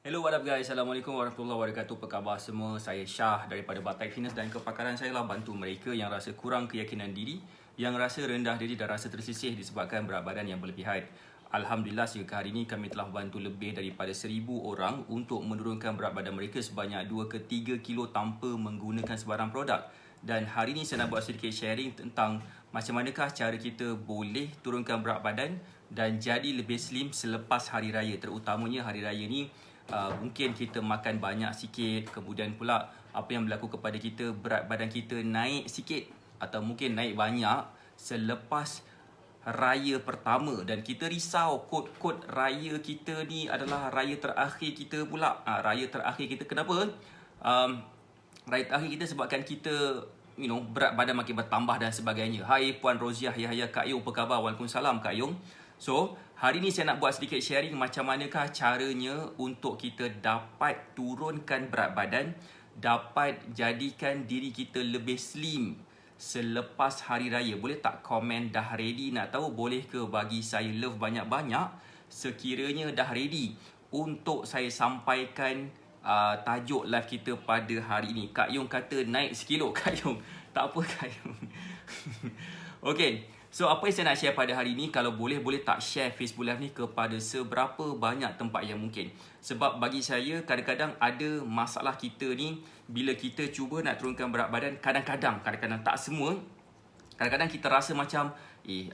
Hello, what up guys? Assalamualaikum warahmatullahi wabarakatuh. Apa khabar semua? Saya Syah daripada Batai Fitness dan kepakaran saya lah bantu mereka yang rasa kurang keyakinan diri, yang rasa rendah diri dan rasa tersisih disebabkan berat badan yang berlebihan. Alhamdulillah sehingga hari ini kami telah bantu lebih daripada 1000 orang untuk menurunkan berat badan mereka sebanyak 2 ke 3 kilo tanpa menggunakan sebarang produk. Dan hari ini saya nak buat sedikit sharing tentang macam manakah cara kita boleh turunkan berat badan dan jadi lebih slim selepas hari raya. Terutamanya hari raya ni mungkin kita makan banyak sikit, kemudian pula apa yang berlaku kepada kita, berat badan kita naik sikit atau mungkin naik banyak selepas raya pertama dan kita risau kod raya kita ni adalah raya terakhir kita pula. Raya terakhir kita kenapa? Raya terakhir kita sebabkan kita berat badan makin bertambah dan sebagainya. Hai Puan Roziah Yahya, Kak Yung, apa khabar? Waalaikumsalam Kak Yung. So, hari ni saya nak buat sedikit sharing macam manakah caranya untuk kita dapat turunkan berat badan, dapat jadikan diri kita lebih slim selepas hari raya. Boleh tak komen dah ready? Nak tahu boleh ke bagi saya love banyak-banyak sekiranya dah ready untuk saya sampaikan tajuk live kita pada hari ini. Kak Yung kata naik sekilo. Kak Yung, tak apa Kak Yung. Okay, so apa yang saya nak share pada hari ini, kalau boleh tak share Facebook Live ni kepada seberapa banyak tempat yang mungkin. Sebab bagi saya kadang-kadang ada masalah kita ni bila kita cuba nak turunkan berat badan, kadang-kadang tak semua. Kadang-kadang kita rasa macam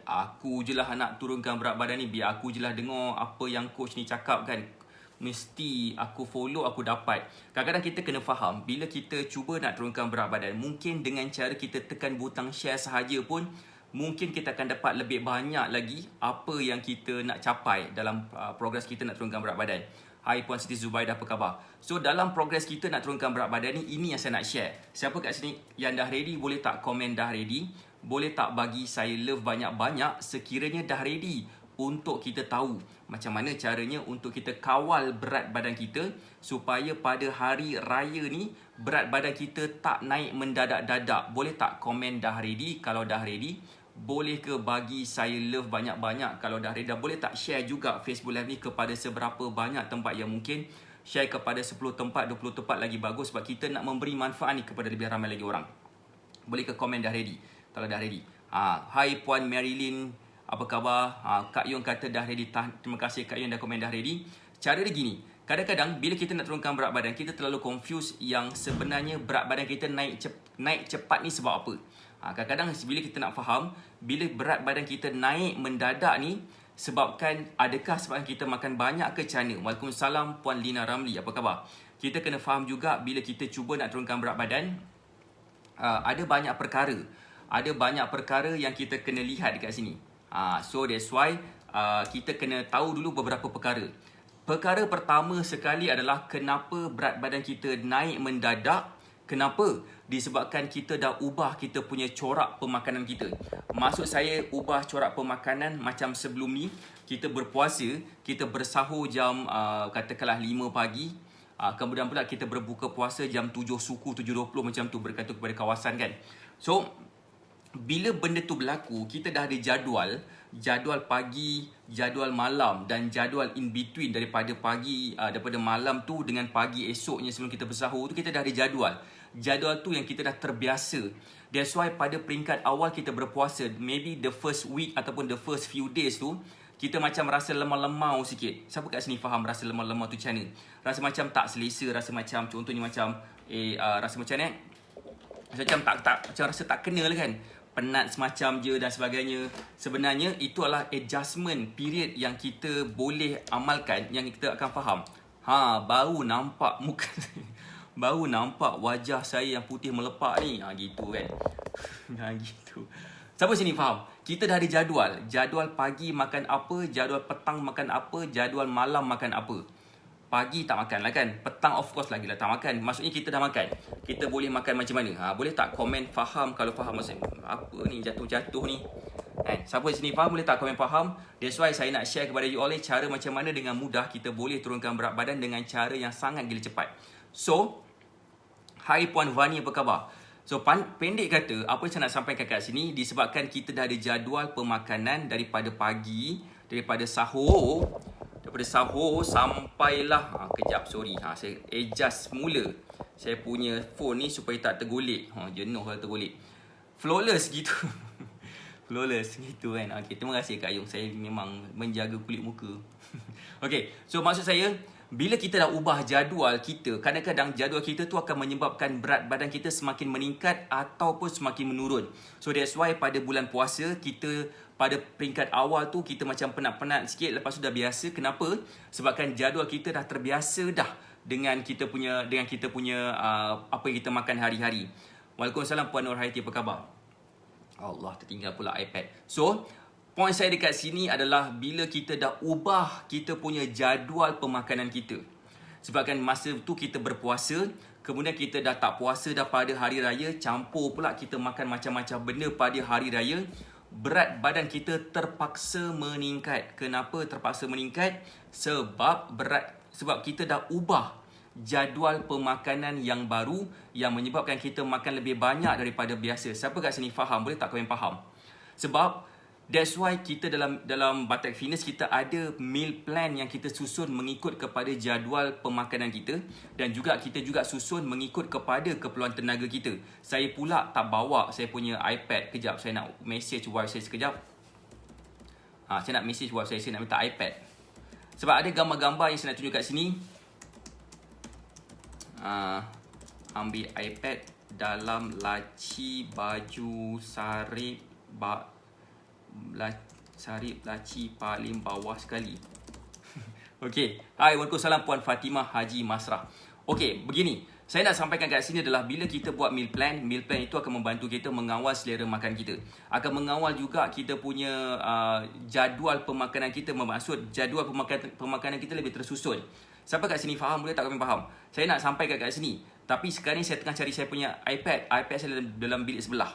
aku je lah nak turunkan berat badan ni, biar aku je lah dengar apa yang coach ni cakap kan, mesti aku follow, aku dapat. Kadang-kadang kita kena faham, bila kita cuba nak turunkan berat badan, mungkin dengan cara kita tekan butang share sahaja pun mungkin kita akan dapat lebih banyak lagi apa yang kita nak capai dalam progres kita nak turunkan berat badan. Hai Puan Siti Zubaidah, apa khabar? So dalam progres kita nak turunkan berat badan ni, ini yang saya nak share. Siapa kat sini yang dah ready, boleh tak komen dah ready? Boleh tak bagi saya love banyak-banyak sekiranya dah ready, untuk kita tahu macam mana caranya untuk kita kawal berat badan kita supaya pada hari raya ni berat badan kita tak naik mendadak-dadak. Boleh tak komen dah ready? Kalau dah ready, boleh ke bagi saya love banyak-banyak kalau dah ready? Dan boleh tak share juga Facebook Live ni kepada seberapa banyak tempat yang mungkin. Share kepada 10 tempat, 20 tempat lagi bagus sebab kita nak memberi manfaat ni kepada lebih ramai lagi orang. Boleh ke komen dah ready? Kalau dah ready. Hai Puan Marilyn, apa khabar? Kak Yung kata dah ready. Terima kasih Kak Yung dah komen dah ready. Cara dia gini, kadang-kadang bila kita nak turunkan berat badan, kita terlalu confuse yang sebenarnya berat badan kita naik cepat ni sebab apa. Kadang-kadang bila kita nak faham, bila berat badan kita naik mendadak ni sebabkan adakah sebabkan kita makan banyak ke macam mana? Waalaikumsalam Puan Lina Ramli, apa khabar? Kita kena faham juga bila kita cuba nak turunkan berat badan, ada banyak perkara. Ada banyak perkara yang kita kena lihat dekat sini. So that's why kita kena tahu dulu beberapa perkara. Perkara pertama sekali adalah kenapa berat badan kita naik mendadak. Kenapa? Disebabkan kita dah ubah kita punya corak pemakanan kita. Maksud saya ubah corak pemakanan macam sebelum ni, kita berpuasa, kita bersahur jam katakanlah 5 pagi. Kemudian pula kita berbuka puasa jam 7 suku, 7.20 macam tu berkaitan kepada kawasan kan. So, bila benda tu berlaku, kita dah ada jadual pagi, jadual malam dan jadual in between daripada pagi, daripada malam tu dengan pagi esoknya sebelum kita bersahur tu, kita dah ada jadual. Jadual tu yang kita dah terbiasa. That's why pada peringkat awal kita berpuasa, maybe the first week ataupun the first few days tu, kita macam rasa lemah-lemau sikit. Siapa kat sini faham rasa lemah-lemau tu macam mana? Rasa macam tak selesa, rasa macam contohnya macam rasa macam ni, macam macam rasa tak kenal kan, penat semacam je dan sebagainya. Sebenarnya itu adalah adjustment period yang kita boleh amalkan, yang kita akan faham. Baru nampak muka baru nampak wajah saya yang putih melepak ni. Gitu kan. Gitu. Siapa sini faham? Kita dah ada jadual. Jadual pagi makan apa, jadual petang makan apa, jadual malam makan apa. Pagi tak makan lah kan. Petang of course lagi lah tak makan. Maksudnya kita dah makan. Kita boleh makan macam mana? Boleh tak komen faham kalau faham maksudnya. Apa ni jatuh-jatuh ni? Siapa di sini faham boleh tak komen faham? That's why saya nak share kepada you all cara macam mana dengan mudah kita boleh turunkan berat badan dengan cara yang sangat gila cepat. So, hai Puan Vani, apa khabar? So, pendek kata, apa yang saya nak sampaikan kat sini, disebabkan kita dah ada jadual pemakanan daripada pagi, daripada sahur daripada sahur sampailah kejap sorry saya adjust semula saya punya phone ni supaya tak tergolek. Jenuh kalau tergolek. Flawless gitu. Flawless gitu kan. Okay, terima kasih Kak Ayung. Saya memang menjaga kulit muka. Okay, so maksud saya bila kita dah ubah jadual kita, kadang-kadang jadual kita tu akan menyebabkan berat badan kita semakin meningkat ataupun semakin menurun. So that's why pada bulan puasa kita pada peringkat awal tu kita macam penat-penat sikit, lepas tu dah biasa. Kenapa? Sebabkan jadual kita dah terbiasa dah dengan kita punya apa yang kita makan hari-hari. Waalaikumsalam Puan Nur Hayati, apa khabar? Allah, tertinggal pula iPad. So point saya dekat sini adalah bila kita dah ubah kita punya jadual pemakanan kita. Sebabkan masa tu kita berpuasa, kemudian kita dah tak puasa dah pada hari raya, campur pula kita makan macam-macam benda pada hari raya, berat badan kita terpaksa meningkat. Kenapa terpaksa meningkat? Sebab kita dah ubah jadual pemakanan yang baru yang menyebabkan kita makan lebih banyak daripada biasa. Siapa kat sini faham? Boleh tak komen faham? Sebab that's why kita dalam Batak Fitness kita ada meal plan yang kita susun mengikut kepada jadual pemakanan kita, dan juga kita susun mengikut kepada keperluan tenaga kita. Saya pula tak bawa saya punya iPad. Kejap, saya nak message wife saya sekejap. Saya nak message wife saya nak minta iPad. Sebab ada gambar-gambar yang saya nak tunjuk kat sini. Ambil iPad dalam laci baju sarip laci paling bawah sekali. Okey. Hai, waalaikumsalam Puan Fatimah Haji Masrah. Okey, begini. Saya nak sampaikan kat sini adalah bila kita buat meal plan itu akan membantu kita mengawal selera makan kita. Akan mengawal juga kita punya jadual pemakanan kita, bermaksud jadual pemakanan kita lebih tersusun. Siapa kat sini faham? Boleh tak kami faham? Saya nak sampaikan kat sini. Tapi sekarang ni saya tengah cari saya punya iPad. iPad saya dalam bilik sebelah.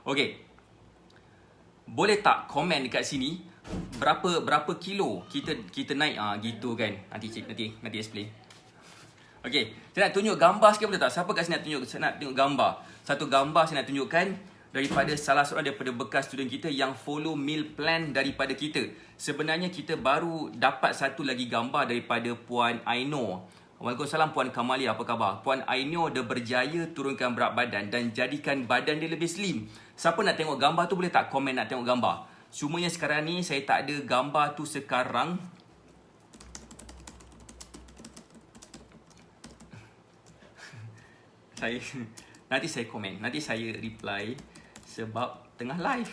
Okey. Boleh tak komen dekat sini berapa kilo kita naik gitu kan. Nanti explain. Okey, saya nak tunjuk gambar sikit boleh tak? Siapa kat sini nak tengok gambar? Satu gambar saya nak tunjukkan daripada salah seorang daripada bekas student kita yang follow meal plan daripada kita. Sebenarnya kita baru dapat satu lagi gambar daripada Puan Aino. Waalaikumsalam Puan Kamalia, apa khabar? Puan Aino dah berjaya turunkan berat badan dan jadikan badan dia lebih slim. Siapa nak tengok gambar tu boleh tak komen nak tengok gambar? Cumanya sekarang ni saya tak ada gambar tu sekarang. Nanti saya komen, nanti saya reply sebab tengah live.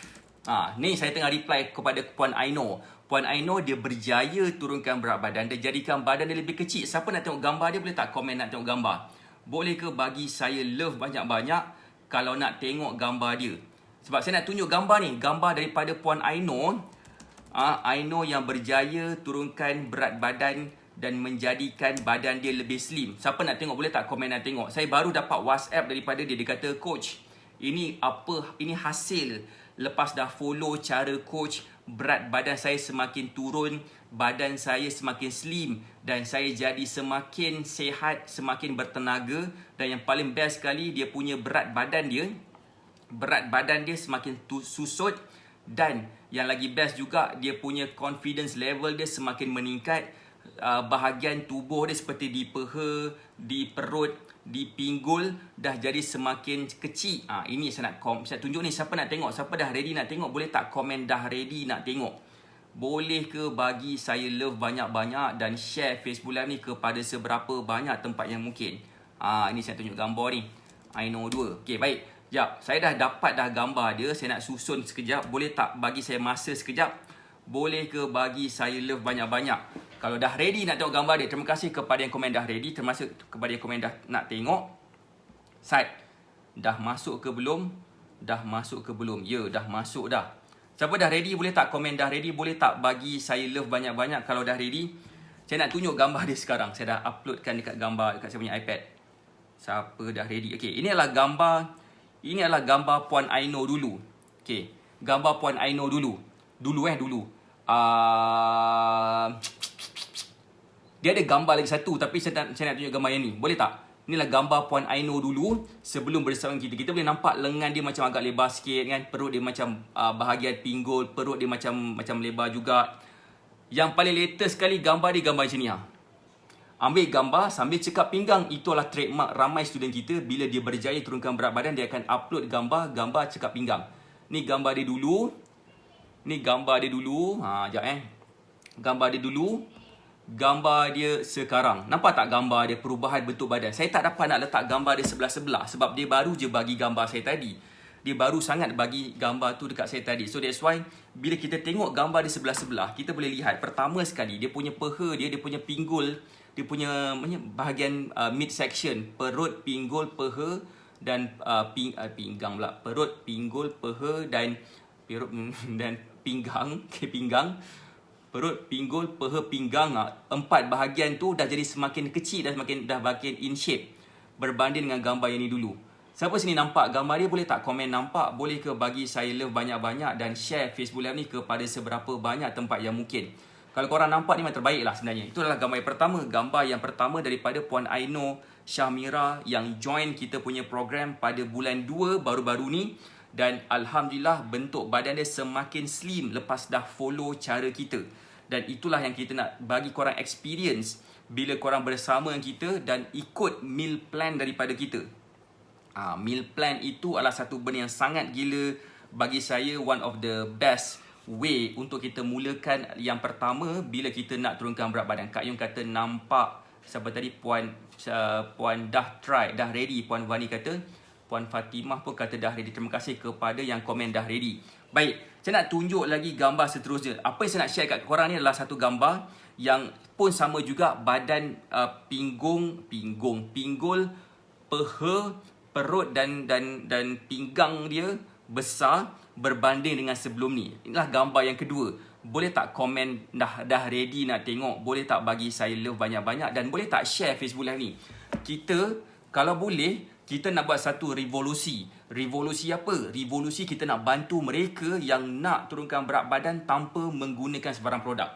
Ni saya tengah reply kepada Puan Aino. Puan Aino dia berjaya turunkan berat badan, dia jadikan badan dia lebih kecil. Siapa nak tengok gambar dia boleh tak komen nak tengok gambar? Boleh ke bagi saya love banyak-banyak kalau nak tengok gambar dia? Sebab saya nak tunjuk gambar ni, gambar daripada Puan Aino. Aino yang berjaya turunkan berat badan dan menjadikan badan dia lebih slim. Siapa nak tengok boleh tak komen nak tengok? Saya baru dapat WhatsApp daripada dia. Dia kata, "Coach, ini hasil lepas dah follow cara coach, berat badan saya semakin turun, badan saya semakin slim dan saya jadi semakin sihat, semakin bertenaga, dan yang paling best sekali dia punya berat badan dia semakin susut, dan yang lagi best juga dia punya confidence level dia semakin meningkat. Bahagian tubuh dia seperti di peha, di perut, di pinggul dah jadi semakin kecil." Ini saya nak tunjuk ni. Siapa nak tengok? Siapa dah ready nak tengok? Boleh tak komen dah ready nak tengok? Boleh ke bagi saya love banyak-banyak dan share Facebook Live ni kepada seberapa banyak tempat yang mungkin? Ini saya tunjuk gambar ni. Aino 2. Okey, baik. Sekejap. Saya dah dapat gambar dia. Saya nak susun sekejap. Boleh tak bagi saya masa sekejap? Boleh ke bagi saya love banyak-banyak? Kalau dah ready nak tengok gambar dia, terima kasih kepada yang komen dah ready, termasuk kepada yang komen dah nak tengok. Side, dah masuk ke belum? Dah masuk ke belum? Ya, dah masuk dah. Siapa dah ready boleh tak komen dah ready? Boleh tak bagi saya love banyak-banyak kalau dah ready? Saya nak tunjuk gambar dia sekarang. Saya dah uploadkan dekat saya punya iPad. Siapa dah ready? Okey, ini adalah gambar Puan Aino dulu. Okey, gambar Puan Aino dulu. Dulu. Dia ada gambar lagi satu, tapi saya nak tunjuk gambar yang ni. Boleh tak? Inilah gambar Puan Aino dulu sebelum bersama kita. Kita boleh nampak lengan dia macam agak lebar sikit kan. Perut dia macam bahagian pinggul, perut dia macam lebar juga. Yang paling latest sekali gambar dia gambar macam ni. Ambil gambar sambil cekap pinggang. Itulah trademark ramai student kita. Bila dia berjaya turunkan berat badan, dia akan upload gambar cekap pinggang. Ni gambar dia dulu. Ni gambar dia dulu. Sekejap Gambar dia dulu. Gambar dia sekarang. Nampak tak gambar dia perubahan bentuk badan? Saya tak dapat nak letak gambar dia sebelah-sebelah. Sebab dia baru je bagi gambar saya tadi. Dia baru sangat bagi gambar tu dekat saya tadi. So that's why bila kita tengok gambar dia sebelah-sebelah, kita boleh lihat pertama sekali dia punya peha dia punya pinggul, dia punya bahagian mid section, perut, pinggul, peha dan pinggang pula. Perut, pinggul, peha dan pinggang, pinggang. Perut, pinggul, peha, pinggang. Empat bahagian tu dah jadi semakin kecil dan dah makin in shape berbanding dengan gambar yang ni dulu. Siapa sini nampak gambar dia, boleh tak komen nampak? Boleh ke bagi saya love banyak-banyak dan share Facebook Live ni kepada seberapa banyak tempat yang mungkin. Kalau korang nampak ni memang terbaik lah sebenarnya. Itu adalah gambar yang pertama. Gambar yang pertama daripada Puan Aino Syahmira yang join kita punya program pada bulan 2 baru-baru ni. Dan Alhamdulillah bentuk badan dia semakin slim lepas dah follow cara kita. Dan itulah yang kita nak bagi korang experience bila korang bersama dengan kita dan ikut meal plan daripada kita. Meal plan itu adalah satu benda yang sangat gila bagi saya, one of the best way untuk kita mulakan. Yang pertama, bila kita nak turunkan berat badan. Kak Yung kata nampak, siapa tadi, Puan dah try, dah ready. Puan Vani kata, Puan Fatimah pun kata dah ready. Terima kasih kepada yang komen dah ready. Baik, saya nak tunjuk lagi gambar seterusnya. Apa yang saya nak share kat korang ni adalah satu gambar yang pun sama juga badan, pinggul, peha, perut dan pinggang dia besar berbanding dengan sebelum ni. Inilah gambar yang kedua. Boleh tak komen dah ready nak tengok? Boleh tak bagi saya love banyak-banyak? Dan boleh tak share Facebook Live ni? Kita, kalau boleh, kita nak buat satu revolusi. Revolusi apa? Revolusi kita nak bantu mereka yang nak turunkan berat badan tanpa menggunakan sebarang produk.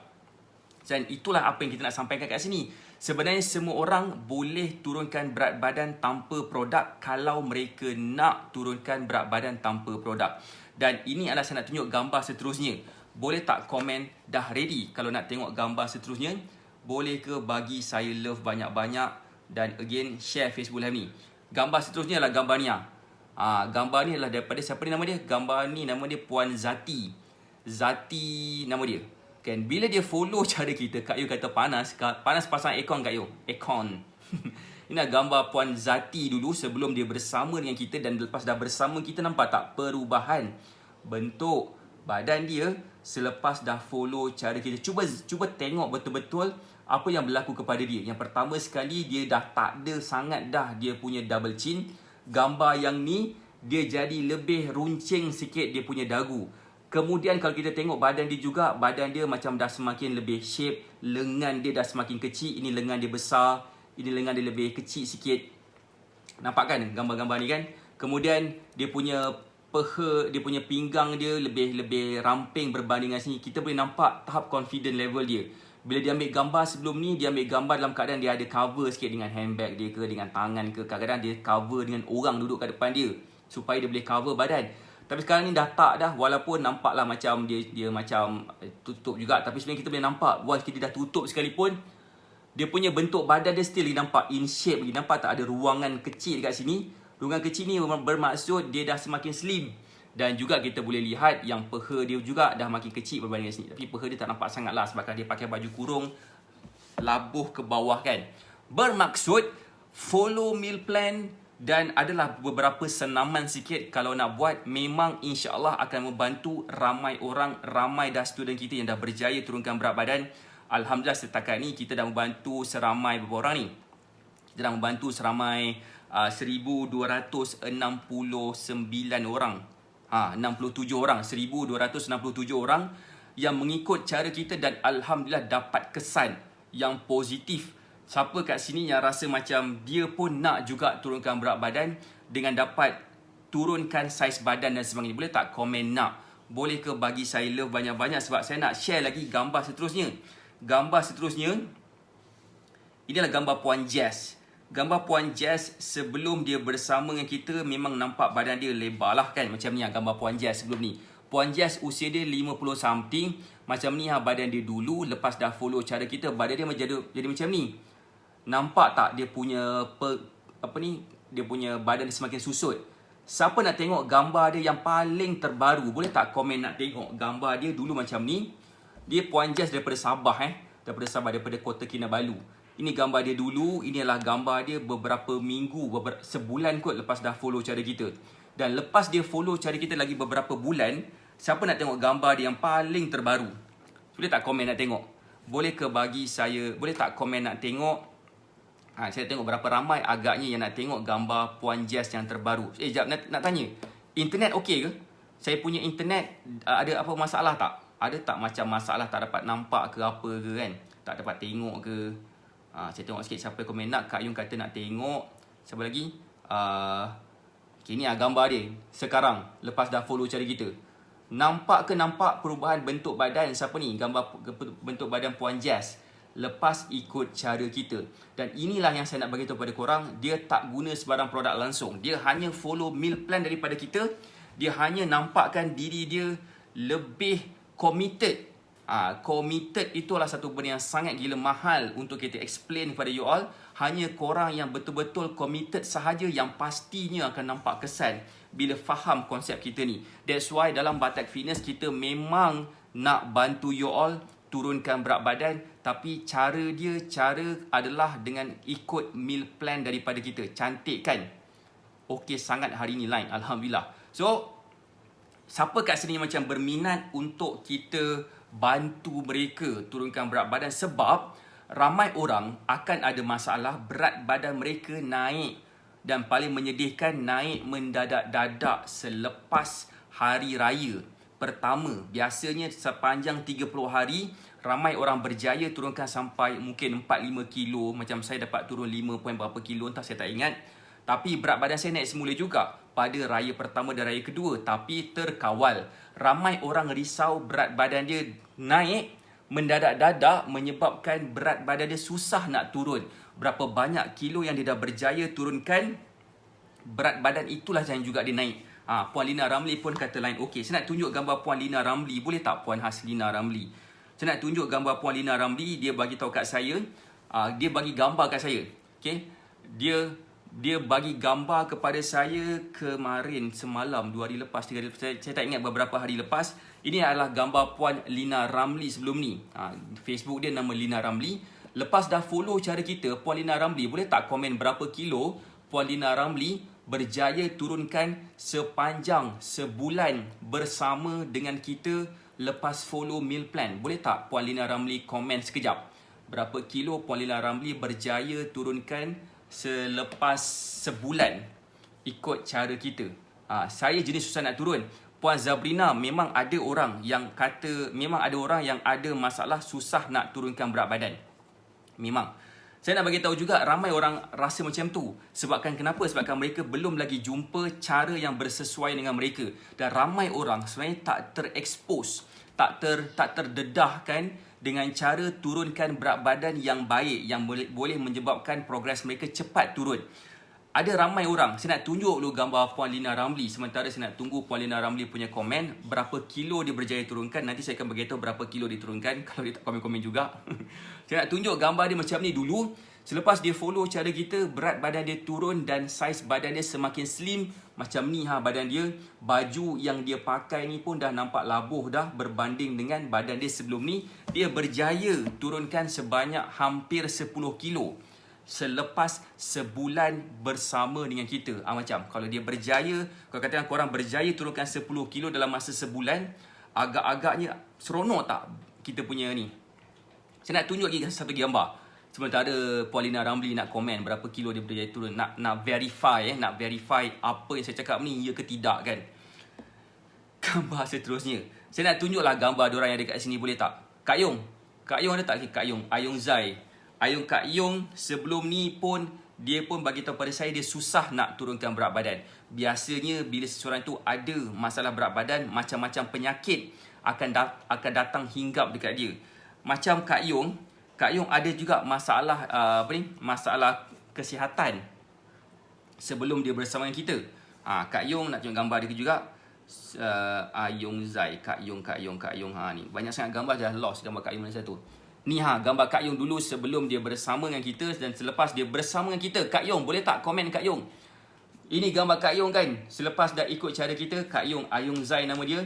Dan itulah apa yang kita nak sampaikan kat sini. Sebenarnya semua orang boleh turunkan berat badan tanpa produk kalau mereka nak turunkan berat badan tanpa produk. Dan ini adalah saya nak tunjuk gambar seterusnya. Boleh tak komen dah ready kalau nak tengok gambar seterusnya? Boleh ke bagi saya love banyak-banyak dan again share Facebook Live ni. Gambar seterusnya adalah gambar ni. Gambar ni adalah daripada siapa ni nama dia? Gambar ni nama dia Puan Zati. Zati nama dia. Kan, bila dia follow cara kita, Kak Yu kata panas pasang aircon Kak Yu. Aircon. Ini gambar Puan Zati dulu sebelum dia bersama dengan kita dan lepas dah bersama kita, nampak tak perubahan bentuk badan dia selepas dah follow cara kita. Cuba tengok betul-betul apa yang berlaku kepada dia. Yang pertama sekali, dia dah tak ada sangat dah dia punya double chin. Gambar yang ni dia jadi lebih runcing sikit dia punya dagu. Kemudian kalau kita tengok badan dia juga, badan dia macam dah semakin lebih shape. Lengan dia dah semakin kecil. Ini lengan dia besar. Ini lengan dia lebih kecil sikit. Nampak kan gambar-gambar ni kan? Kemudian dia punya peha, dia punya pinggang dia lebih ramping berbanding dengan sini. Kita boleh nampak tahap confident level dia. Bila dia ambil gambar sebelum ni, dia ambil gambar dalam keadaan dia ada cover sikit dengan handbag dia ke, dengan tangan ke. Kadang-kadang dia cover dengan orang duduk kat depan dia supaya dia boleh cover badan. Tapi sekarang ni dah tak dah, walaupun nampaklah macam dia macam tutup juga, tapi sebenarnya kita boleh nampak once dia dah tutup sekalipun, dia punya bentuk badan dia still nampak in shape lagi. Nampak tak ada ruangan kecil dekat sini? Ruangan kecil ni bermaksud dia dah semakin slim. Dan juga kita boleh lihat yang peha dia juga dah makin kecil berbanding dengan sini. Tapi peha dia tak nampak sangat lah sebabkan dia pakai baju kurung labuh ke bawah kan. Bermaksud follow meal plan. Dan adalah beberapa senaman sikit kalau nak buat. Memang insya-Allah akan membantu ramai orang, ramai dah student kita yang dah berjaya turunkan berat badan. Alhamdulillah setakat ni kita dah membantu seramai berapa orang ni? Kita dah membantu seramai 1269 orang. 67 orang, 1267 orang yang mengikut cara kita dan alhamdulillah dapat kesan yang positif. Siapa kat sini yang rasa macam dia pun nak juga turunkan berat badan dengan dapat turunkan saiz badan dan sebagainya? Boleh tak komen nak? Boleh ke bagi saya love banyak-banyak sebab saya nak share lagi gambar seterusnya. Gambar seterusnya, ini adalah gambar Puan Jess. Gambar Puan Jess sebelum dia bersama dengan kita memang nampak badan dia lebar lah kan. Macam ni gambar Puan Jess sebelum ni. Puan Jess usia dia 50 something. Macam ni badan dia dulu. Lepas dah follow cara kita, badan dia jadi macam ni. Nampak tak dia punya dia punya badan dia semakin susut. Siapa nak tengok gambar dia yang paling terbaru, boleh tak komen nak tengok gambar dia dulu macam ni. Dia Puan Jess daripada Sabah daripada Kota Kinabalu. Ini gambar dia dulu. Ini adalah gambar dia beberapa minggu, sebulan kot lepas dah follow cara kita. Dan lepas dia follow cara kita lagi beberapa bulan, siapa nak tengok gambar dia yang paling terbaru? Boleh tak komen nak tengok? Boleh ke bagi saya, boleh tak komen nak tengok? Saya tengok berapa ramai agaknya yang nak tengok gambar Puan Jess yang terbaru. Jap, nak tanya. Internet okey ke? Saya punya internet ada apa masalah tak? Ada tak macam masalah tak dapat nampak ke apa ke kan? Tak dapat tengok ke? Saya tengok sikit siapa komen nak. Kak Yung kata nak tengok. Siapa lagi? Okay, ni gambar dia sekarang lepas dah follow cara kita. Nampak perubahan bentuk badan siapa ni? Gambar bentuk badan Puan Jess lepas ikut cara kita. Dan inilah yang saya nak bagi tahu kepada korang. Dia tak guna sebarang produk langsung. Dia hanya follow meal plan daripada kita. Dia hanya nampakkan diri dia lebih committed. Committed itulah satu benda yang sangat gila mahal untuk kita explain kepada you all. Hanya korang yang betul-betul committed sahaja yang pastinya akan nampak kesan bila faham konsep kita ni. That's why dalam Batak Fitness kita memang nak bantu you all turunkan berat badan, tapi cara adalah dengan ikut meal plan daripada kita. Cantik kan? Okey sangat hari ni line, alhamdulillah. So siapa kat sini macam berminat untuk kita bantu mereka turunkan berat badan, sebab ramai orang akan ada masalah berat badan mereka naik, dan paling menyedihkan naik mendadak-dadak selepas hari raya pertama. Biasanya sepanjang 30 hari ramai orang berjaya turunkan sampai mungkin 4-5 kilo. Macam saya dapat turun 5 point berapa kilo, entah saya tak ingat. Tapi berat badan saya naik semula juga pada raya pertama dan raya kedua, tapi terkawal. Ramai orang risau berat badan dia naik mendadak-dadak menyebabkan berat badan dia susah nak turun. Berapa banyak kilo yang dia dah berjaya turunkan, berat badan itulah yang juga dia naik. Puan Lina Ramli pun kata lain. Okey, saya nak tunjuk gambar Puan Lina Ramli. Boleh tak Puan Haslina Ramli? Saya nak tunjuk gambar Puan Lina Ramli. Dia bagi tahu kat saya. Dia bagi gambar kat saya. Okey. Dia bagi gambar kepada saya kemarin, semalam, 2 hari lepas, 3 hari lepas. Saya tak ingat beberapa hari lepas. Ini adalah gambar Puan Lina Ramli sebelum ni. Facebook dia nama Lina Ramli. Lepas dah follow cara kita, Puan Lina Ramli, boleh tak komen berapa kilo Puan Lina Ramli berjaya turunkan sepanjang sebulan bersama dengan kita lepas follow meal plan? Boleh tak Puan Lina Ramli komen sekejap? Berapa kilo Puan Lina Ramli berjaya turunkan selepas sebulan ikut cara kita? Saya jenis susah nak turun. Puan Zabrina, memang ada orang yang kata, memang ada orang yang ada masalah susah nak turunkan berat badan. Memang. Saya nak bagi tahu juga ramai orang rasa macam tu. Sebabkan kenapa? Sebabkan mereka belum lagi jumpa cara yang bersesuai dengan mereka. Dan ramai orang sebenarnya tak terekspos, tak terdedahkan dengan cara turunkan berat badan yang baik, yang boleh menyebabkan progres mereka cepat turun. Ada ramai orang, saya nak tunjuk dulu gambar Puan Lina Ramli. Sementara saya nak tunggu Puan Lina Ramli punya komen, berapa kilo dia berjaya turunkan. Nanti saya akan beritahu berapa kilo dia turunkan, kalau dia tak komen-komen juga. Saya nak tunjuk gambar dia macam ni dulu. Selepas dia follow cara kita, berat badan dia turun dan saiz badan dia semakin slim. Macam ni badan dia. Baju yang dia pakai ni pun dah nampak labuh dah berbanding dengan badan dia sebelum ni. Dia berjaya turunkan sebanyak hampir 10 kilo. Selepas sebulan bersama dengan kita. Macam kalau dia berjaya, kalau katakan korang berjaya turunkan 10 kilo dalam masa sebulan, agak-agaknya seronok tak kita punya ni? Saya nak tunjuk lagi satu gambar. Sementara Puan Lina Ramli nak komen berapa kilo dia berjaya turun. Nak verify nak verify apa yang saya cakap ni ya ke tidak kan. Gambar seterusnya, saya nak tunjuklah gambar diorang yang ada kat sini, boleh tak? Kak Yung ada tak? Kak Yung, Ayung Zai. Kak Yung sebelum ni pun dia pun bagi tahu pada saya dia susah nak turunkan berat badan. Biasanya bila seseorang tu ada masalah berat badan, macam-macam penyakit akan datang hinggap dekat dia. Macam Kak Yung ada juga masalah masalah kesihatan sebelum dia bersama dengan kita. Kak Yung nak tunjuk gambar dia juga. Ayong Zai, Kak Yong. Ha ni. Banyak sangat gambar dah lost gambar Kak Yong mana satu. Ni gambar Kak Yong dulu sebelum dia bersama dengan kita dan selepas dia bersama dengan kita. Kak Yong, boleh tak komen Kak Yong? Ini gambar Kak Yong kan. Selepas dah ikut cara kita, Kak Yong, Ayong Zai nama dia.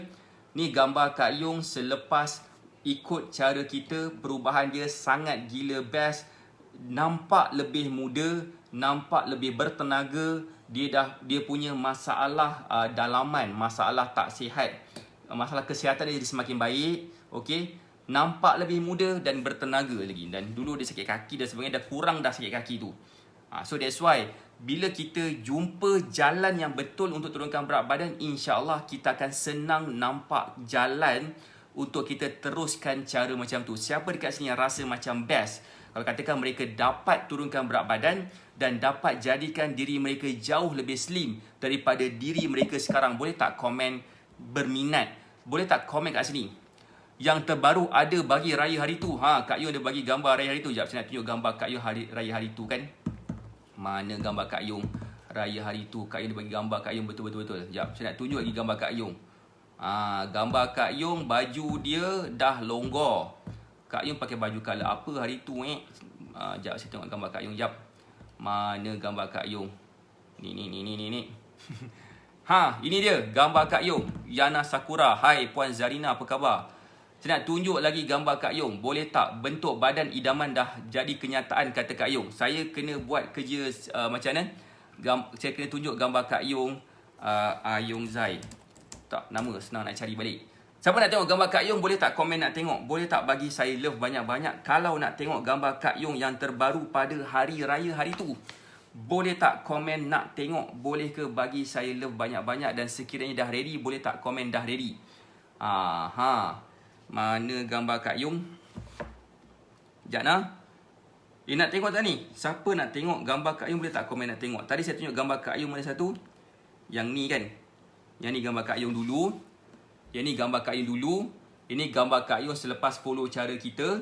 Ni gambar Kak Yong selepas ikut cara kita. Perubahan dia sangat gila best. Nampak lebih muda, nampak lebih bertenaga. Dia punya masalah dalaman, masalah tak sihat, masalah kesihatan dia jadi semakin baik. Okey, nampak lebih muda dan bertenaga lagi. Dan dulu dia sakit kaki dan sebagainya, dah kurang dah sakit kaki tu. So that's why bila kita jumpa jalan yang betul untuk turunkan berat badan, insya-Allah kita akan senang nampak jalan untuk kita teruskan cara macam tu. Siapa dekat sini yang rasa macam best? Kalau katakan mereka dapat turunkan berat badan dan dapat jadikan diri mereka jauh lebih slim daripada diri mereka sekarang, boleh tak komen berminat? Boleh tak komen kat sini? Yang terbaru ada bagi raya hari tu. Kak Yong ada bagi gambar raya hari tu. Sekejap saya nak tunjuk gambar Kak Yong raya hari tu kan. Mana gambar Kak Yong raya hari tu? Kak Yong ada bagi gambar Kak Yong betul. Sekejap saya nak tunjuk lagi gambar Kak Yong. Gambar Kak Yong, baju dia dah longgar. Kak Yong pakai baju colour apa hari tu Sekejap saya tengok gambar Kak Yong. Sekejap. Mana gambar Kak Yong? Ni. Ini dia gambar Kak Yong. Yana Sakura. Hai Puan Zarina, apa khabar? Saya nak tunjuk lagi gambar Kak Yong. Boleh tak? Bentuk badan idaman dah jadi kenyataan, kata Kak Yong. Saya kena buat kerja macam mana? Saya kena tunjuk gambar Kak Yong. Ayong Zai. Tak, nama senang nak cari balik. Siapa nak tengok gambar Kak Yong, boleh tak komen nak tengok? Boleh tak bagi saya love banyak-banyak kalau nak tengok gambar Kak Yong yang terbaru pada hari raya hari tu? Boleh tak komen nak tengok? Boleh ke bagi saya love banyak-banyak? Dan sekiranya dah ready, boleh tak komen dah ready? Mana gambar Kak Yong? Sekejap nak. Nak tengok tak ni? Siapa nak tengok gambar Kak Yong, boleh tak komen nak tengok? Tadi saya tunjuk gambar Kak Yong mana satu? Yang ni kan? Yang ni gambar Kak Yong dulu. Yang ni gambar Kak Yong dulu. Ini gambar Kak Yong selepas follow cara kita.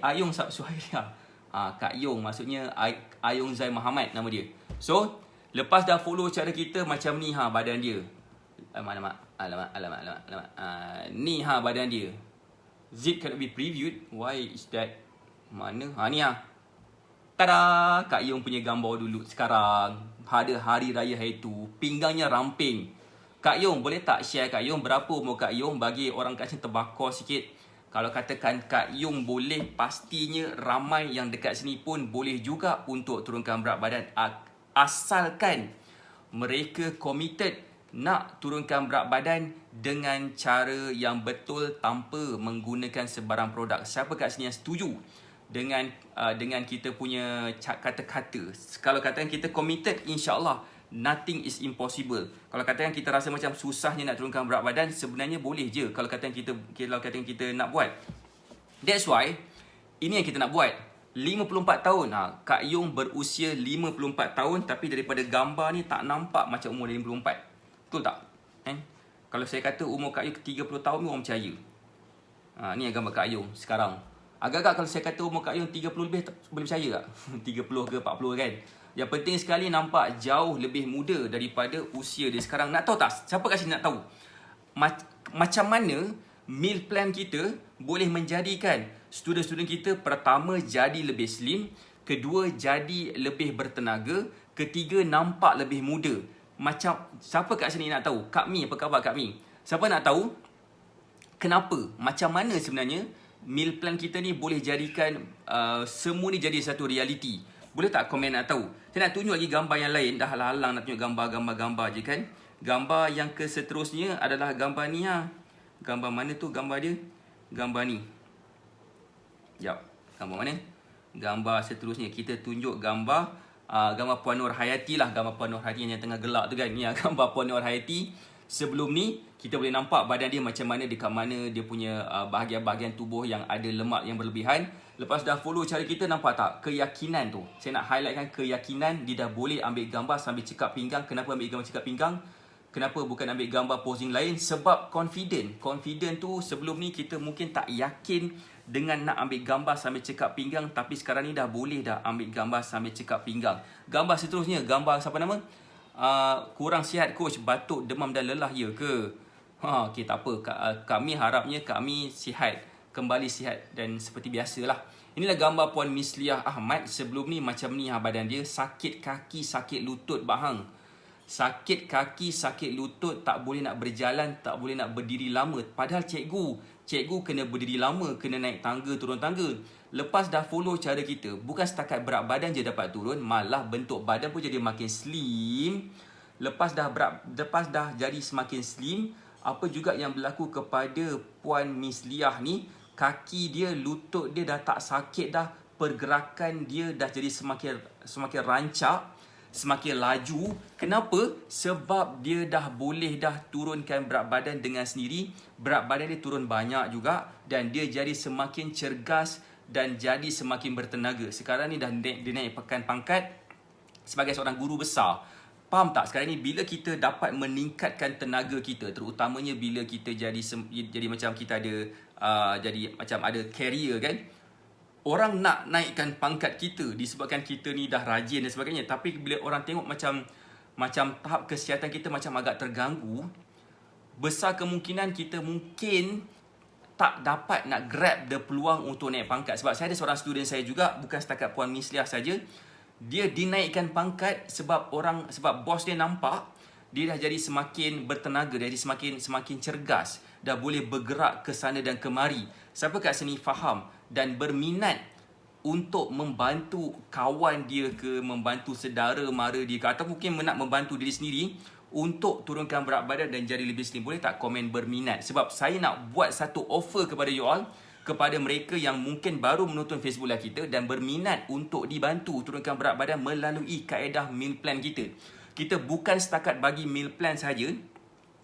Ayong Suhairia. Kak Yong maksudnya Ayong Zai Muhammad nama dia. So, lepas dah follow cara kita, macam ni badan dia. Alamak. Ni badan dia. Zip cannot be previewed. Why is that? Mana? Ni Tada! Kak Yong punya gambar dulu sekarang. Pada hari raya hari tu. Pinggangnya ramping. Kak Yong, boleh tak share Kak Yong berapa umur Kak Yong bagi orang kat sini terbakar sikit. Kalau katakan Kak Yong boleh, pastinya ramai yang dekat sini pun boleh juga untuk turunkan berat badan. Asalkan mereka committed nak turunkan berat badan dengan cara yang betul tanpa menggunakan sebarang produk. Siapa kat sini yang setuju dengan kita punya kata-kata? Kalau katakan kita committed, insya-Allah nothing is impossible. Kalau katakan kita rasa macam susahnya nak turunkan berat badan, sebenarnya boleh je kalau katakan kita nak buat. That's why ini yang kita nak buat. 54 tahun. Kak Yong berusia 54 tahun, tapi daripada gambar ni tak nampak macam umur dia 54. Betul tak? Kalau saya kata umur Kak Yong 30 tahun, orang percaya. Ni yang gambar Kak Yong sekarang. Agak-agak kalau saya kata umur Kak Yong 30 lebih, boleh percaya tak? 30 ke 40 kan? Yang penting sekali nampak jauh lebih muda daripada usia dia sekarang. Nak tahu tak? Siapa kat sini nak tahu? Macam mana meal plan kita boleh menjadikan student-student kita pertama jadi lebih slim, kedua jadi lebih bertenaga, ketiga nampak lebih muda. Siapa kat sini nak tahu? Kak Mi, apa khabar Kak Mi? Siapa nak tahu kenapa? Macam mana sebenarnya meal plan kita ni boleh jadikan semua ni jadi satu reality? Boleh tak komen nak tahu? Saya nak tunjuk lagi gambar yang lain. Dah halang nak tunjuk gambar je kan. Gambar yang seterusnya adalah gambar ni Gambar mana tu gambar dia? Gambar ni. Sekejap. Gambar mana? Gambar seterusnya. Kita tunjuk gambar Puan Nur Hayati lah. Gambar Puan Nur Hayati yang tengah gelak tu kan. Ni gambar Puan Nur Hayati. Sebelum ni, kita boleh nampak badan dia macam mana, dekat mana dia punya bahagian-bahagian tubuh yang ada lemak yang berlebihan. Lepas dah follow cara kita, nampak tak? Keyakinan tu. Saya nak highlightkan keyakinan. Dia dah boleh ambil gambar sambil cekap pinggang. Kenapa ambil gambar cekap pinggang? Kenapa bukan ambil gambar posing lain? Sebab confident. Confident tu sebelum ni kita mungkin tak yakin dengan nak ambil gambar sambil cekap pinggang. Tapi sekarang ni dah boleh dah ambil gambar sambil cekap pinggang. Gambar seterusnya, gambar siapa nama? kurang sihat coach, batuk, demam dan lelah ya ke? Okay, tak apa. Kami harapnya kami sihat, kembali sihat dan seperti biasalah. Inilah gambar Puan Misliah Ahmad sebelum ni macam ni badan dia, sakit kaki, sakit lutut bahang. Sakit kaki, sakit lutut, tak boleh nak berjalan, tak boleh nak berdiri lama. Padahal cikgu kena berdiri lama, kena naik tangga, turun tangga. Lepas dah follow cara kita, bukan setakat berat badan je dapat turun, malah bentuk badan pun jadi makin slim. Lepas dah jadi semakin slim, apa juga yang berlaku kepada Puan Misliah ni, kaki dia, lutut dia dah tak sakit dah, pergerakan dia dah jadi semakin rancak, semakin laju. Kenapa? Sebab dia dah boleh dah turunkan berat badan dengan sendiri. Berat badan dia turun banyak juga dan dia jadi semakin cergas dan jadi semakin bertenaga. Sekarang ni dah dinaikkan pangkat sebagai seorang guru besar. Faham tak? Sekarang ni bila kita dapat meningkatkan tenaga kita, terutamanya bila kita jadi macam kita ada jadi macam ada career kan, orang nak naikkan pangkat kita disebabkan kita ni dah rajin dan sebagainya. Tapi bila orang tengok macam tahap kesihatan kita macam agak terganggu, besar kemungkinan kita mungkin tak dapat nak grab the peluang untuk naik pangkat. Sebab saya ada seorang student saya juga, bukan setakat Puan Misliah saja, dia dinaikkan pangkat sebab bos dia nampak dia dah jadi semakin bertenaga, dia jadi semakin cergas, dah boleh bergerak ke sana dan kemari. Siapa kat sini faham dan berminat untuk membantu kawan dia ke, membantu saudara mara dia ke, atau mungkin nak membantu diri sendiri untuk turunkan berat badan dan jadi lebih slim, boleh tak komen berminat? Sebab saya nak buat satu offer kepada you all, kepada mereka yang mungkin baru menonton Facebook Live kita dan berminat untuk dibantu turunkan berat badan melalui kaedah meal plan kita. Kita bukan setakat bagi meal plan saja,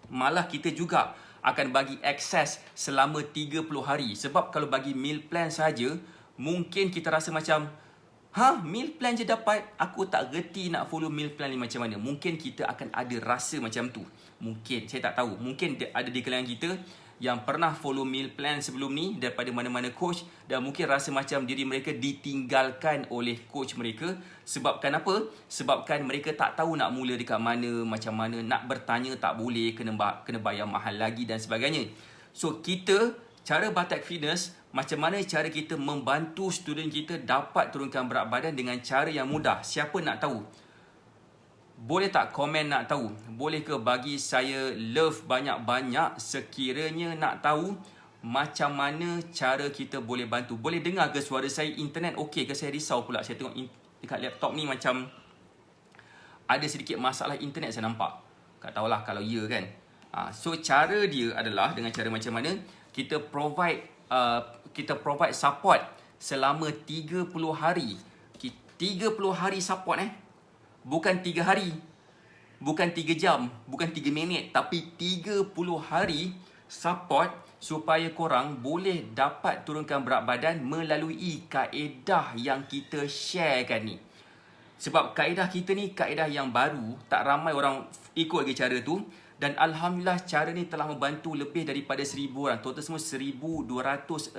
malah kita juga akan bagi akses selama 30 hari. Sebab kalau bagi meal plan saja, mungkin kita rasa macam, meal plan je dapat, aku tak gerti nak follow meal plan ni macam mana. Mungkin kita akan ada rasa macam tu. Mungkin, saya tak tahu. Mungkin ada di kalangan kita yang pernah follow meal plan sebelum ni daripada mana-mana coach dan mungkin rasa macam diri mereka ditinggalkan oleh coach mereka. Sebabkan apa? Sebabkan mereka tak tahu nak mula dekat mana, macam mana, nak bertanya tak boleh, kena bayar mahal lagi dan sebagainya. So kita, cara Batak Fitness, macam mana cara kita membantu student kita dapat turunkan berat badan dengan cara yang mudah. Siapa nak tahu? Boleh tak komen nak tahu? Boleh ke bagi saya love banyak-banyak sekiranya nak tahu macam mana cara kita boleh bantu. Boleh dengar ke suara saya? Internet okey ke? Saya risau pula. Saya tengok dekat laptop ni macam ada sedikit masalah internet saya nampak. Tak tahulah kalau ya kan. So cara dia adalah dengan cara macam mana kita provide support selama 30 hari. 30 hari support Bukan 3 hari, bukan 3 jam, bukan 3 minit, tapi 30 hari support supaya korang boleh dapat turunkan berat badan melalui kaedah yang kita sharekan ni. Sebab kaedah kita ni kaedah yang baru, tak ramai orang ikut lagi cara tu. Dan Alhamdulillah cara ni telah membantu lebih daripada 1,000 orang. Total semua 1,267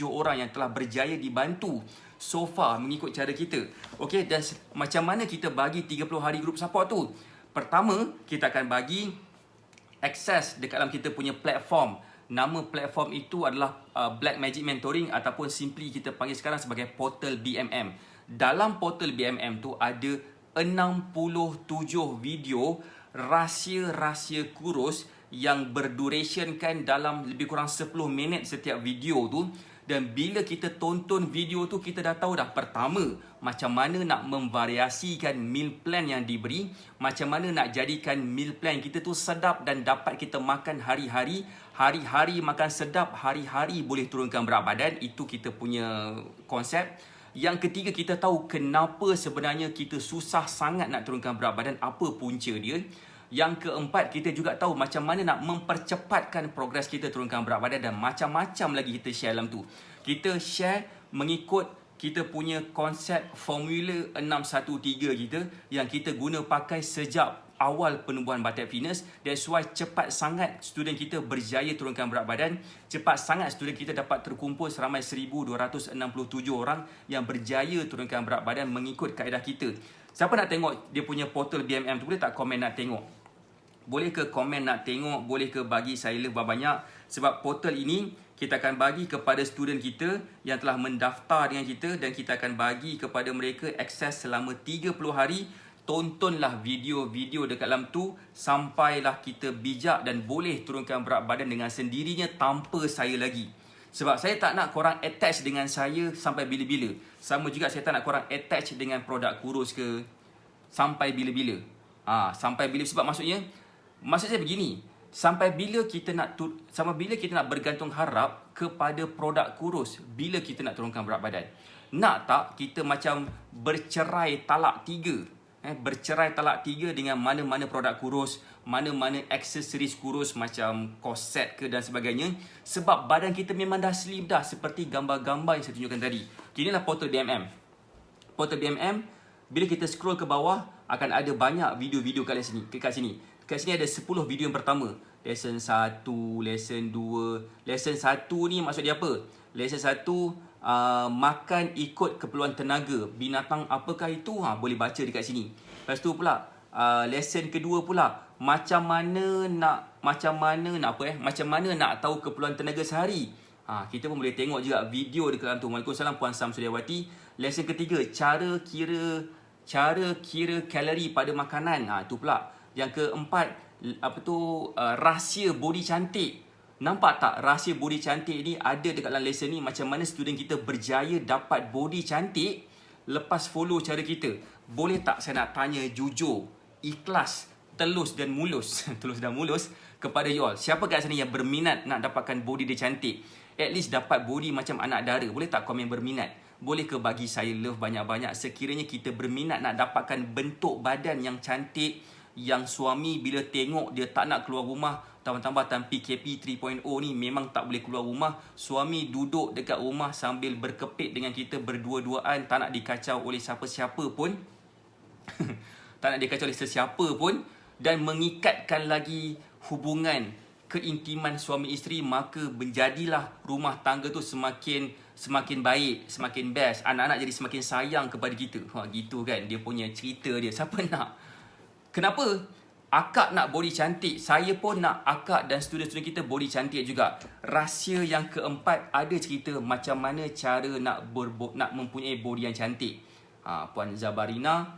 orang yang telah berjaya dibantu so far mengikut cara kita. Okey, dan macam mana kita bagi 30 hari group support tu? Pertama, kita akan bagi akses dekat dalam kita punya platform. Nama platform itu adalah Black Magic Mentoring ataupun simply kita panggil sekarang sebagai Portal BMM. Dalam Portal BMM tu ada 67 video rahsia-rahsia kurus yang berdurationkan dalam lebih kurang 10 minit setiap video tu. Dan bila kita tonton video tu, kita dah tahu dah, pertama, macam mana nak memvariasikan meal plan yang diberi, macam mana nak jadikan meal plan kita tu sedap dan dapat kita makan hari-hari. Hari-hari makan sedap, hari-hari boleh turunkan berat badan. Itu kita punya konsep. Yang ketiga, kita tahu kenapa sebenarnya kita susah sangat nak turunkan berat badan, apa punca dia. Yang keempat, kita juga tahu macam mana nak mempercepatkan progres kita turunkan berat badan dan macam-macam lagi kita share dalam tu. Kita share mengikut kita punya konsep formula 613 kita yang kita guna pakai sejak awal penubuhan Batik Fitness. That's why cepat sangat student kita berjaya turunkan berat badan. Cepat sangat student kita dapat terkumpul seramai 1,267 orang yang berjaya turunkan berat badan mengikut kaedah kita. Siapa nak tengok dia punya portal BMM tu, boleh tak komen nak tengok? Boleh ke komen nak tengok? Boleh ke bagi saya love banyak? Sebab portal ini kita akan bagi kepada student kita yang telah mendaftar dengan kita, dan kita akan bagi kepada mereka akses selama 30 hari. Tontonlah video-video dekat dalam tu sampailah kita bijak dan boleh turunkan berat badan dengan sendirinya tanpa saya lagi. Sebab saya tak nak korang attach dengan saya sampai bila-bila. Sama juga saya tak nak korang attach dengan produk kurus ke sampai bila-bila. Sampai bila, sebab maksud saya begini, sampai bila kita nak bergantung harap kepada produk kurus bila kita nak turunkan berat badan? Nak tak kita macam bercerai talak 3? Bercerai talak 3 dengan mana-mana produk kurus, mana-mana aksesoris kurus macam korset ke dan sebagainya. Sebab badan kita memang dah slim dah, seperti gambar-gambar yang saya tunjukkan tadi. Inilah portal BMM. Portal BMM, bila kita scroll ke bawah, akan ada banyak video-video kat sini. Kat sini ada 10 video yang pertama. Lesson 1, lesson 2. Lesson 1 ni maksud dia apa? Lesson 1, makan ikut keperluan tenaga. Binatang apakah itu? Boleh baca dekat sini. Lepas tu pula, lesson kedua pula, macam mana nak tahu keperluan tenaga sehari. Kita pun boleh tengok juga video dekat dalam tu. Waalaikumsalam Puan Samsudiawati. Lesson ketiga, cara kira kalori pada makanan. Itu pula. Yang keempat, rahsia body cantik. Nampak tak rahsia body cantik ni ada dekat dalam lesson ni, macam mana student kita berjaya dapat body cantik lepas follow cara kita. Boleh tak saya nak tanya jujur, ikhlas, telus dan mulus kepada you all. Siapa kat sana yang berminat nak dapatkan body dia cantik? At least dapat body macam anak dara. Boleh tak komen berminat? Boleh ke bagi saya love banyak-banyak sekiranya kita berminat nak dapatkan bentuk badan yang cantik, yang suami bila tengok dia tak nak keluar rumah. Tambah-tambah time PKP 3.0 ni memang tak boleh keluar rumah. Suami duduk dekat rumah sambil berkepit dengan kita berdua-duaan, tak nak dikacau oleh siapa-siapa pun. Tak nak dikacau oleh sesiapa pun. Dan mengikatkan lagi hubungan keintiman suami isteri, maka menjadilah rumah tangga tu semakin baik, semakin best. Anak-anak jadi semakin sayang kepada kita. Gitu kan dia punya cerita dia. Siapa nak? Kenapa? Akak nak body cantik, saya pun nak akak dan student-student kita body cantik juga. Rahsia yang keempat, ada cerita macam mana cara nak mempunyai body yang cantik. Puan Zabrina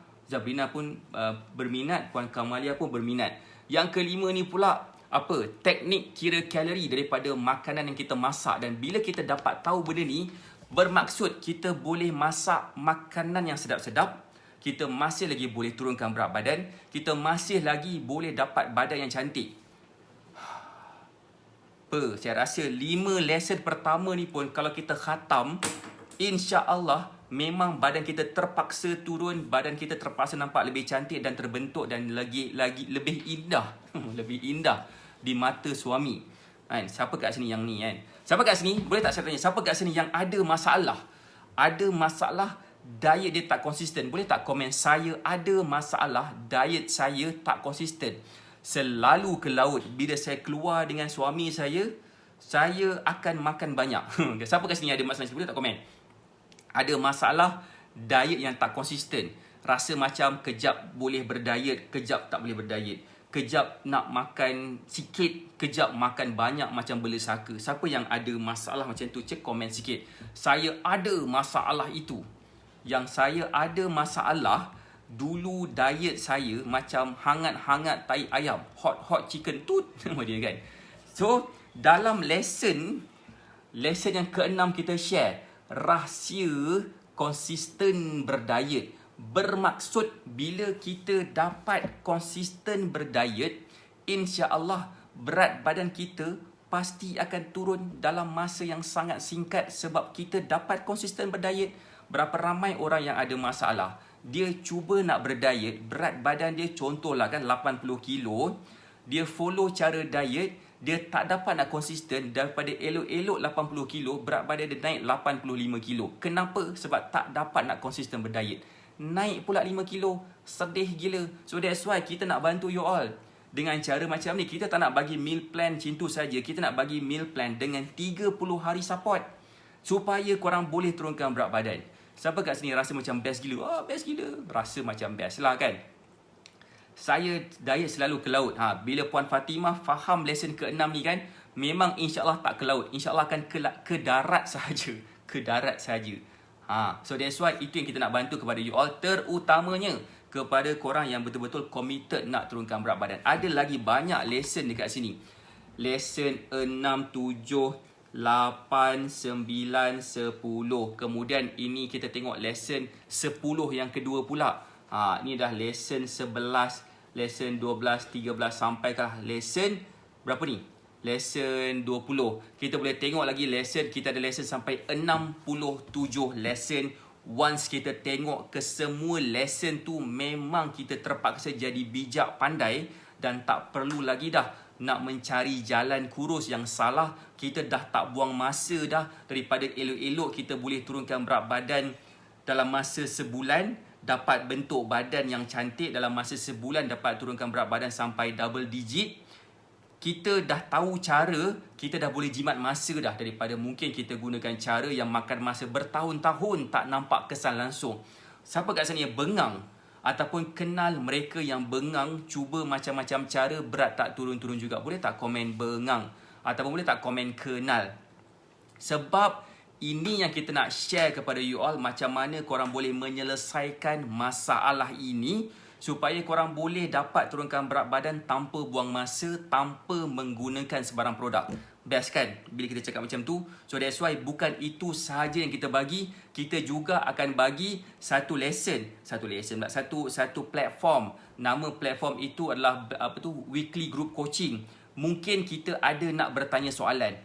pun berminat, Puan Kamalia pun berminat. Yang kelima ni pula, teknik kira kalori daripada makanan yang kita masak. Dan bila kita dapat tahu benda ni, bermaksud kita boleh masak makanan yang sedap-sedap, kita masih lagi boleh turunkan berat badan, kita masih lagi boleh dapat badan yang cantik. Saya rasa 5 lesson pertama ni pun kalau kita khatam, insya-Allah memang badan kita terpaksa turun, badan kita terpaksa nampak lebih cantik dan terbentuk dan lagi lebih indah, lebih indah di mata suami. Siapa kat sini yang ni kan? Siapa kat sini? Boleh tak saya tanya, siapa kat sini yang ada masalah? Ada masalah diet dia tak konsisten. Boleh tak komen, saya ada masalah diet saya tak konsisten. Selalu ke laut, bila saya keluar dengan suami saya akan makan banyak. Siapa kat sini ada masalah? Boleh tak komen? Ada masalah diet yang tak konsisten. Rasa macam kejap boleh berdiet, kejap tak boleh berdiet. Kejap nak makan sikit, kejap makan banyak macam bela saka. Siapa yang ada masalah macam tu, cek komen sikit. Saya ada masalah itu. Yang saya ada masalah, dulu diet saya macam hangat-hangat tai ayam, hot chicken tut nama dia kan. So dalam lesson yang ke-6 kita share rahsia konsisten berdiet. Bermaksud bila kita dapat konsisten berdiet, insya-Allah berat badan kita pasti akan turun dalam masa yang sangat singkat sebab kita dapat konsisten berdiet. Berapa ramai orang yang ada masalah, dia cuba nak berdiet, berat badan dia contohlah kan 80 kilo, dia follow cara diet, dia tak dapat nak konsisten. Daripada elok-elok 80 kilo, berat badan dia naik 85 kilo. Kenapa? Sebab tak dapat nak konsisten berdiet. Naik pula 5 kilo, sedih gila. So that's why kita nak bantu you all dengan cara macam ni. Kita tak nak bagi meal plan macam tu saja. Kita nak bagi meal plan dengan 30 hari support, supaya korang boleh turunkan berat badan. Siapa kat sini rasa macam best gila? Best gila. Rasa macam best lah kan. Saya diet selalu ke laut. Bila Puan Fatimah faham lesson ke-6 ni kan, memang insyaAllah tak ke laut. InsyaAllah akan ke darat sahaja. Ke darat sahaja. So that's why itu yang kita nak bantu kepada you all. Terutamanya kepada korang yang betul-betul committed nak turunkan berat badan. Ada lagi banyak lesson dekat sini. Lesson 6, 7, 8, 9, 10. Kemudian ini kita tengok lesson 10 yang kedua pula. Ni dah lesson 11, lesson 12, 13 sampaikah lesson berapa ni? Lesson 20. Kita boleh tengok lagi lesson, kita ada lesson sampai 67 lesson. Once kita tengok ke semua lesson tu, memang kita terpaksa jadi bijak pandai dan tak perlu lagi dah nak mencari jalan kurus yang salah. Kita dah tak buang masa dah. Daripada elok-elok kita boleh turunkan berat badan dalam masa sebulan, dapat bentuk badan yang cantik dalam masa sebulan, dapat turunkan berat badan sampai double digit. Kita dah tahu cara, kita dah boleh jimat masa dah, daripada mungkin kita gunakan cara yang makan masa bertahun-tahun tak nampak kesan langsung. Siapa kat sana yang bengang ataupun kenal mereka yang bengang, cuba macam-macam cara, berat tak turun-turun juga? Boleh tak komen bengang ataupun boleh tak komen kenal? Sebab ini yang kita nak share kepada you all, macam mana korang boleh menyelesaikan masalah ini supaya korang boleh dapat turunkan berat badan tanpa buang masa, tanpa menggunakan sebarang produk. Best kan bila kita cakap macam tu? So that's why bukan itu sahaja yang kita bagi, kita juga akan bagi satu platform. Nama platform itu adalah weekly group coaching. Mungkin kita ada nak bertanya soalan,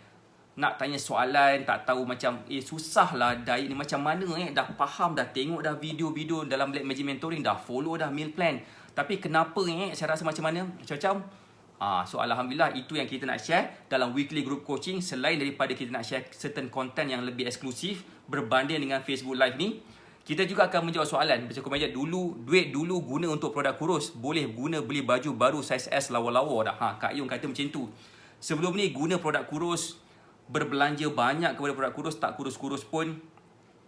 tak tahu macam susah lah diet ni macam mana dah faham, dah tengok dah video-video dalam Black Magic Mentoring, dah follow dah meal plan, tapi kenapa saya rasa macam mana macam so alhamdulillah itu yang kita nak share dalam weekly group coaching. Selain daripada kita nak share certain content yang lebih eksklusif berbanding dengan Facebook Live ni, kita juga akan menjawab soalan. Macam komen je, duit dulu guna untuk produk kurus, boleh guna beli baju baru saiz S lawa-lawa dah. Kak Yung kata macam tu. Sebelum ni guna produk kurus, berbelanja banyak kepada produk kurus, tak kurus-kurus pun.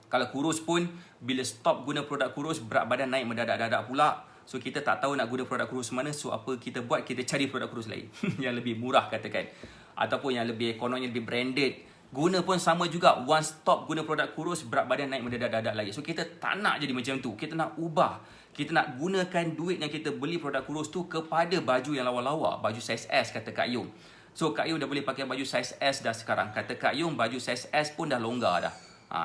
Kalau kurus pun, bila stop guna produk kurus, berat badan naik mendadak-dadak pula. So kita tak tahu nak guna produk kurus mana. So apa kita buat? Kita cari produk kurus lain yang lebih murah katakan, ataupun yang lebih ekonomi, lebih branded. Guna pun sama juga. Once stop guna produk kurus, berat badan naik mendadak-dadak lagi. So kita tak nak jadi macam tu. Kita nak ubah. Kita nak gunakan duit yang kita beli produk kurus tu kepada baju yang lawa-lawa, baju saiz S kata Kak Yung. So Kak Yung dah boleh pakai baju saiz S dah sekarang. Kata Kak Yung baju saiz S pun dah longgar dah.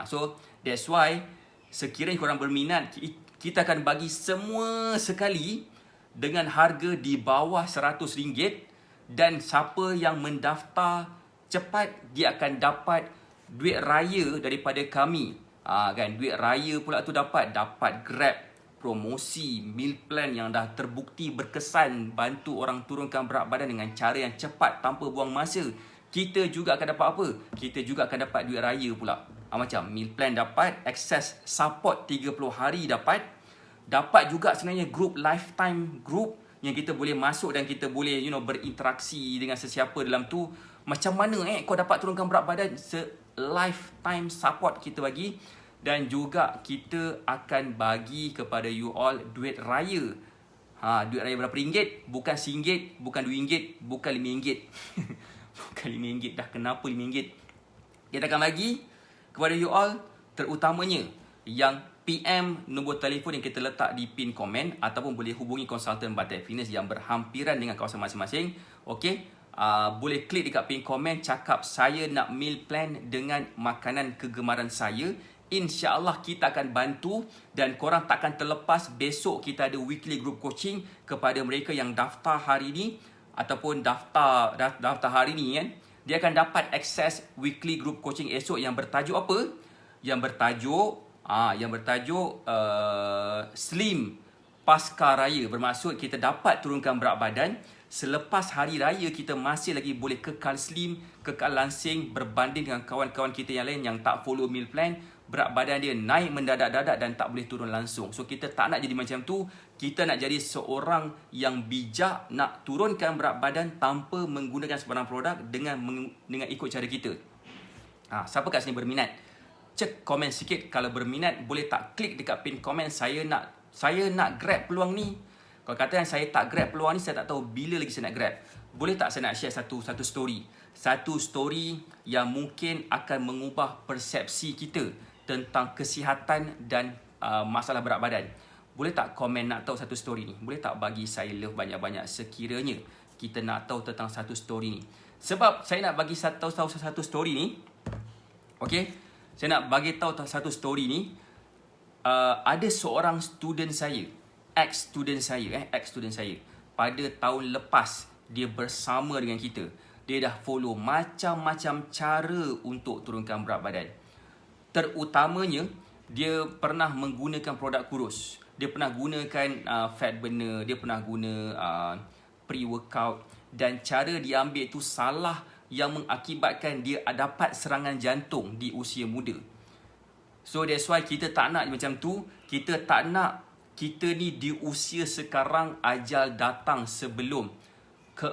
So that's why sekiranya korang berminat, kita akan bagi semua sekali dengan harga di bawah RM100. Dan siapa yang mendaftar cepat, dia akan dapat duit raya daripada kami. Kan, duit raya pula tu dapat Grab, promosi, meal plan yang dah terbukti berkesan, bantu orang turunkan berat badan dengan cara yang cepat tanpa buang masa. Kita juga akan dapat apa? Kita juga akan dapat duit raya pula. Macam meal plan dapat, access support 30 hari dapat juga sebenarnya group, lifetime group yang kita boleh masuk dan kita boleh berinteraksi dengan sesiapa dalam tu. Macam mana kau dapat turunkan berat badan, lifetime support kita bagi. Dan juga kita akan bagi kepada you all duit raya. Duit raya berapa ringgit? Bukan RM1, bukan RM2, bukan RM5. Bukan RM5 dah, kenapa RM5? Kita akan bagi kepada you all, terutamanya yang PM nombor telefon yang kita letak di pin komen, ataupun boleh hubungi konsultan Batik Fitness yang berhampiran dengan kawasan masing-masing. Okey, boleh klik dekat pin komen, cakap saya nak meal plan dengan makanan kegemaran saya. InsyaAllah kita akan bantu dan korang takkan terlepas. Besok kita ada weekly group coaching kepada mereka yang daftar hari ni ataupun daftar hari ni kan. Dia akan dapat akses weekly group coaching esok yang bertajuk apa? Yang bertajuk Slim pasca raya, bermaksud kita dapat turunkan berat badan. Selepas hari raya kita masih lagi boleh kekal slim, kekal langsing berbanding dengan kawan-kawan kita yang lain yang tak follow meal plan. Berat badan dia naik mendadak-dadak dan tak boleh turun langsung. So kita tak nak jadi macam tu. Kita nak jadi seorang yang bijak, nak turunkan berat badan tanpa menggunakan sebarang produk dengan ikut cara kita. Siapa kat sini berminat? Cek komen sikit kalau berminat. Boleh tak klik dekat pin komen, saya nak grab peluang ni. Kalau kata yang saya tak grab peluang ni, saya tak tahu bila lagi saya nak grab. Boleh tak saya nak share satu story? Satu story yang mungkin akan mengubah persepsi kita tentang kesihatan dan masalah berat badan. Boleh tak komen nak tahu satu story ni? Boleh tak bagi saya love banyak-banyak sekiranya kita nak tahu tentang satu story ni? Sebab saya nak bagi tahu satu story ni. Okay? Saya nak bagi tahu satu story ni. Ada seorang student saya, ex-student saya. Pada tahun lepas, dia bersama dengan kita. Dia dah follow macam-macam cara untuk turunkan berat badan. Terutamanya, dia pernah menggunakan produk kurus. Dia pernah gunakan fat burner, dia pernah guna pre-workout. Dan cara dia ambil tu salah yang mengakibatkan dia dapat serangan jantung di usia muda. So that's why kita tak nak macam tu. Kita tak nak kita ni di usia sekarang ajal datang sebelum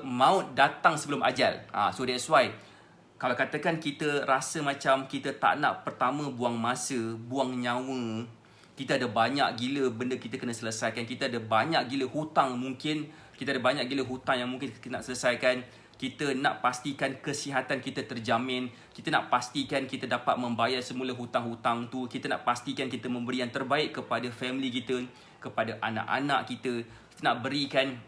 maut datang sebelum ajal. So that's why kalau katakan kita rasa macam kita tak nak pertama buang masa, buang nyawa, kita ada banyak gila benda kita kena selesaikan, kita ada banyak gila hutang mungkin, kita ada banyak gila hutang yang mungkin kita nak selesaikan. Kita nak pastikan kesihatan kita terjamin. Kita nak pastikan kita dapat membayar semula hutang-hutang tu. Kita nak pastikan kita memberi yang terbaik kepada family kita, kepada anak-anak kita. Kita nak berikan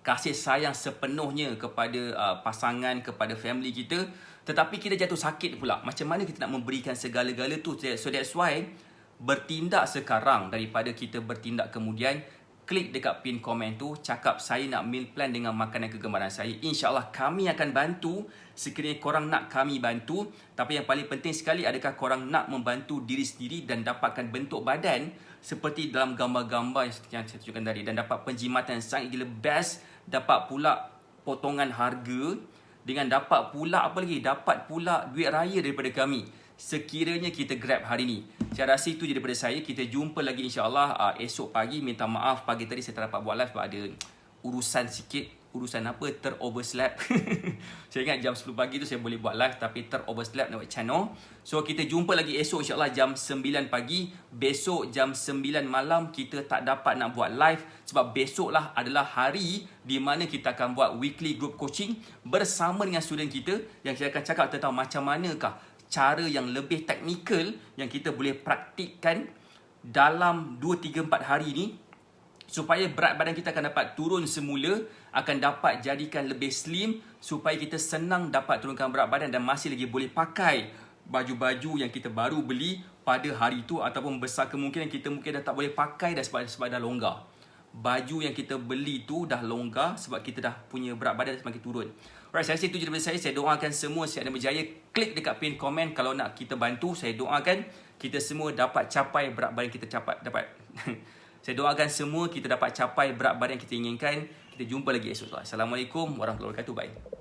kasih sayang sepenuhnya kepada pasangan, kepada family kita. Tetapi kita jatuh sakit pula. Macam mana kita nak memberikan segala-gala tu? So that's why bertindak sekarang daripada kita bertindak kemudian. Klik dekat pin komen tu, cakap saya nak meal plan dengan makanan kegemaran saya. InsyaAllah kami akan bantu sekiranya korang nak kami bantu. Tapi yang paling penting sekali, adakah korang nak membantu diri sendiri dan dapatkan bentuk badan seperti dalam gambar-gambar yang saya tunjukkan tadi. Dan dapat penjimatan yang sangat gila best. Dapat pula potongan harga. Dengan dapat pula apa lagi? Dapat pula duit raya daripada kami. Sekiranya kita grab hari ni. Saya rasa itu je daripada saya. Kita jumpa lagi insyaAllah esok pagi. Minta maaf pagi tadi saya tak dapat buat live sebab ada urusan sikit. Urusan apa? Teroverslap. Saya ingat jam 10 pagi tu saya boleh buat live tapi teroverslap nak buat channel. So kita jumpa lagi esok insyaAllah jam 9 pagi. Besok jam 9 malam kita tak dapat nak buat live sebab besoklah adalah hari di mana kita akan buat weekly group coaching bersama dengan student kita yang saya akan cakap tentang macam manakah cara yang lebih teknikal yang kita boleh praktikkan dalam 2, 3, 4 hari ni supaya berat badan kita akan dapat turun semula, akan dapat jadikan lebih slim supaya kita senang dapat turunkan berat badan dan masih lagi boleh pakai baju-baju yang kita baru beli pada hari tu ataupun besar kemungkinan kita mungkin dah tak boleh pakai dah sebab dah longgar. Baju yang kita beli tu dah longgar sebab kita dah punya berat badan semakin turun. Alright, saya rasa itu je daripada saya. Saya doakan semua sihat dan berjaya. Klik dekat pin komen kalau nak kita bantu. Saya doakan kita semua dapat capai berat badan kita Saya doakan semua kita dapat capai berat badan yang kita inginkan. Kita jumpa lagi esok. Assalamualaikum warahmatullahi wabarakatuh. Bye.